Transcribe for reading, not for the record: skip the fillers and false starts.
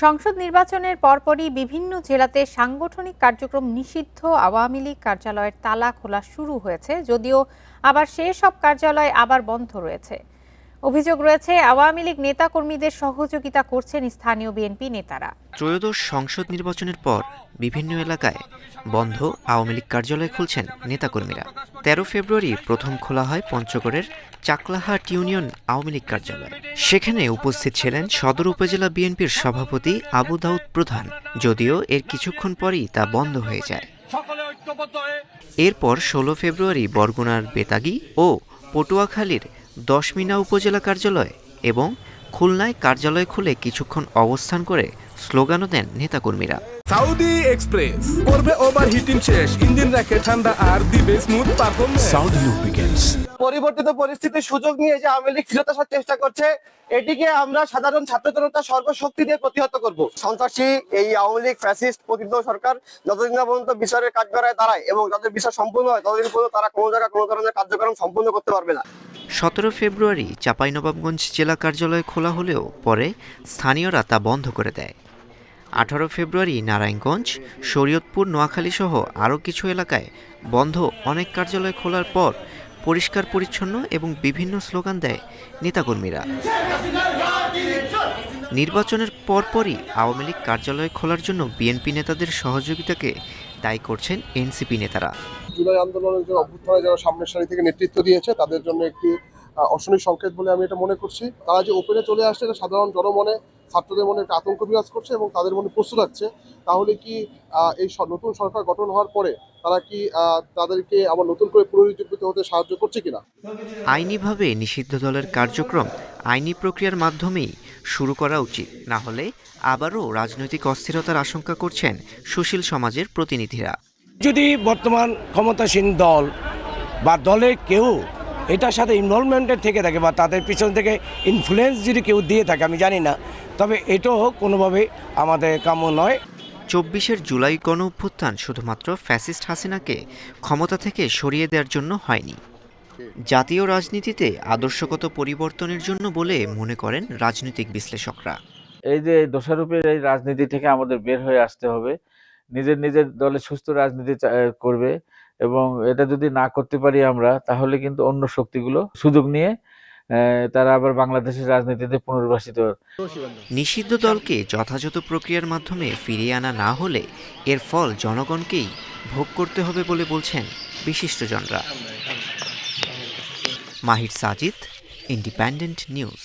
সংসদ নির্বাচনের পরপরই বিভিন্ন জেলাতে সাংগঠনিক কার্যক্রম নিষিদ্ধ আওয়ামী লীগ কার্যালয়ের তালা খোলা শুরু হয়েছে, যদিও আবার সব কার্যালয় আবার বন্ধ রয়েছে। অভিযোগ রয়েছে আওয়ামী লীগ নেতাকর্মীদের সহযোগিতা করছেন স্থানীয় বিএনপি নেতারা। ত্রয়োদশ সংসদ নির্বাচনের পর বিভিন্ন এলাকায় বন্ধ আওয়ামী লীগ কার্যালয় খুলছেন নেতাকর্মীরা। ১৩ ফেব্রুয়ারি প্রথম খোলা হয় পঞ্চগড়ের চাকলাহাট ইউনিয়ন আওয়ামী লীগ কার্যালয়। সেখানে উপস্থিত ছিলেন সদর উপজেলা বিএনপির সভাপতি আবু দাউদ প্রধান, যদিও এর কিছুক্ষণ পরই তা বন্ধ হয়ে যায়। এরপর ১৬ ফেব্রুয়ারি বরগুনার বেতাগী ও পটুয়াখালীর দশমিনা উপজেলা কার্যালয় এবং খুলনায় কার্যালয় খুলে কিছুক্ষণ অবস্থান করে স্লোগানও দেন নেতাকর্মীরা। সাউদি এক্সপ্রেস করবে ওভারহিটিং শেষ, ইঞ্জিন রাখে ঠান্ডা আর দিবে স্মুথ পারফরম্যান্স। Southee lubricants. পরিবর্তিত পরিস্থিতির সুযোগ নিয়ে যে আওয়ামী লীগ ফিরত আসার চেষ্টা করছে, এটিকে আমরা সাধারণ ছাত্র জনতা সর্বশক্তি দিয়ে প্রতিহত করব। সন্ত্রাসী এই আওয়ামী লীগ ফ্যাসিস্ট প্রতিদ্বন্দ্বী সরকার যতদিন না পর্যন্ত বিচারের কাঠগড়ায় দাঁড়ায় এবং তাদের বিচার সম্পূর্ণ হয়, ততদিন পর্যন্ত তারা কোনো জায়গায় কোনো ধরনের কার্যক্রম সম্পূর্ণ করতে পারবে না। ১৭ ফেব্রুয়ারি চাঁপাইনবাবগঞ্জ জেলা কার্যালয় খোলা হলেও পরে স্থানীয়রা তা বন্ধ করে দেয়। ১৮ ফেব্রুয়ারি নারায়ণগঞ্জ, শরীয়তপুর, নোয়াখালী সহ আরও কিছু এলাকায় বন্ধ অনেক কার্যালয় খোলার পর পরিষ্কার পরিচ্ছন্ন এবং বিভিন্ন স্লোগান দেয় নেতাকর্মীরা। নির্বাচনের পরপরই আওয়ামী লীগ কার্যালয় খোলার জন্য বিএনপি নেতাদের সহযোগিতাকে দায়ী করছেন এনসিপি নেতারা। জুলাই আন্দোলনের যে অভ্যুত্থানে যারা সামনের সারি থেকে নেতৃত্ব দিয়েছে তাদের জন্য একটি অশনি সংকেত বলে আমি এটা মনে করছি। তারা যে ওপেনে চলে আসছে এটা সাধারণ জনমনে, ছাত্রদের মনে একটা আতঙ্ক বিরাজ করছে এবং তাদের মনে প্রশ্ন রাখছে, তাহলে কি এই নতুন সরকার গঠন হওয়ার পরে তারা কি তাদেরকে আবার নতুন করে পুনরুজ্জীবিত হতে সাহায্য করছে কিনা। আইনিভাবে নিষিদ্ধ দলের কার্যক্রম আইনি প্রক্রিয়ার মাধ্যমেই শুরু করা উচিত, না হলে আবারও রাজনৈতিক অস্থিরতার আশঙ্কা করছেন সুশীল সমাজের প্রতিনিধিরা। যদি বর্তমান ক্ষমতাসীন দল বা দলের কেউ এটার সাথে ইনভলভমেন্টের থেকে থাকে বা তাদের পিছন থেকে ইনফ্লুয়েন্স যদি কেউ দিয়ে থাকে, আমি জানি না, তবে এটাও কোনোভাবে আমাদের কাম্য নয়। ২৪ জুলাই গণ অভ্যুত্থান শুধুমাত্র ফ্যাসিস্ট হাসিনাকে ক্ষমতা থেকে সরিয়ে দেওয়ার জন্য হয়নি, জাতীয় রাজনীতিতে আদর্শগত পরিবর্তনের জন্য বলে মনে করেন রাজনৈতিক বিশ্লেষকরা। এই যে দোষারোপের এই রাজনীতি থেকে আমাদের বের হয়ে আসতে হবে, নিজের দলে সুস্থ রাজনীতি করবে, এবং এটা যদি না করতে পারি আমরা, তাহলে কিন্তু অন্য শক্তিগুলো সুযোগ নিয়ে তারা আবার বাংলাদেশের রাজনীতিতে পুনর্বাসিত। নিষিদ্ধ দলকে যথাযথ প্রক্রিয়ার মাধ্যমে ফিরিয়ে আনা না হলে এর ফল জনগণকেই ভোগ করতে হবে বলে বলছেন বিশিষ্টজনরা। মাহির সাজিদ, ইন্ডিপেন্ডেন্ট নিউজ।